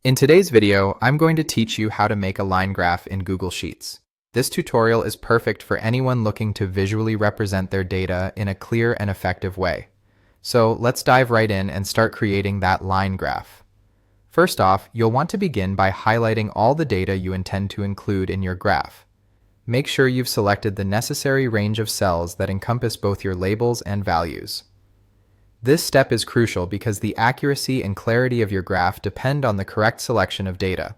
In today's video, I'm going to teach you how to make a line graph in Google Sheets. This tutorial is perfect for anyone looking to visually represent their data in a clear and effective way. So let's dive right in and start creating that line graph. First off, you'll want to begin by highlighting all the data you intend to include in your graph. Make sure you've selected the necessary range of cells that encompass both your labels and values. This step is crucial because the accuracy and clarity of your graph depend on the correct selection of data.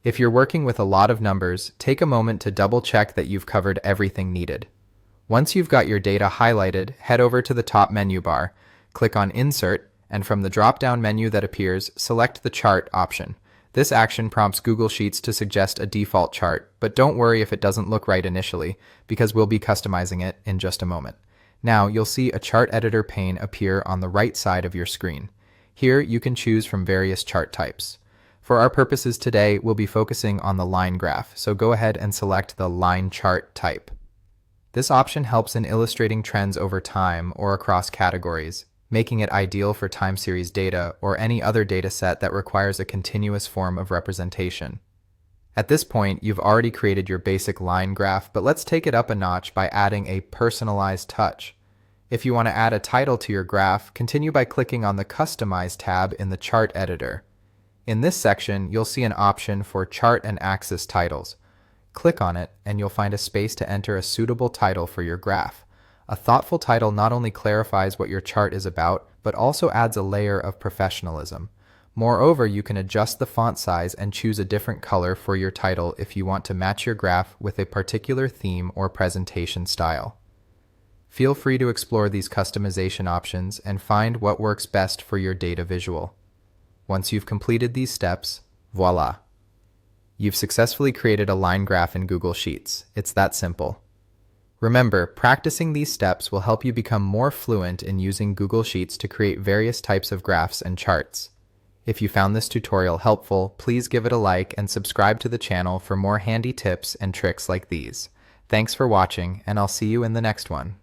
If you're working with a lot of numbers, take a moment to double-check that you've covered everything needed. Once you've got your data highlighted, head over to the top menu bar, click on Insert, and from the drop-down menu that appears, select the Chart option. This action prompts Google Sheets to suggest a default chart, but don't worry if it doesn't look right initially, because we'll be customizing it in just a moment. Now you'll see a chart editor pane appear on the right side of your screen. Here you can choose from various chart types. For our purposes today, we'll be focusing on the line graph, so go ahead and select the line chart type. This option helps in illustrating trends over time or across categories, making it ideal for time series data or any other data set that requires a continuous form of representation. At this point, you've already created your basic line graph, but let's take it up a notch by adding a personalized touch. If you want to add a title to your graph, continue by clicking on the Customize tab in the chart editor. In this section, you'll see an option for chart and axis titles. Click on it, and you'll find a space to enter a suitable title for your graph. A thoughtful title not only clarifies what your chart is about, but also adds a layer of professionalism. Moreover, you can adjust the font size and choose a different color for your title if you want to match your graph with a particular theme or presentation style. Feel free to explore these customization options and find what works best for your data visual. Once you've completed these steps, voila! You've successfully created a line graph in Google Sheets. It's that simple. Remember, practicing these steps will help you become more fluent in using Google Sheets to create various types of graphs and charts. If you found this tutorial helpful, please give it a like and subscribe to the channel for more handy tips and tricks like these. Thanks for watching, and I'll see you in the next one.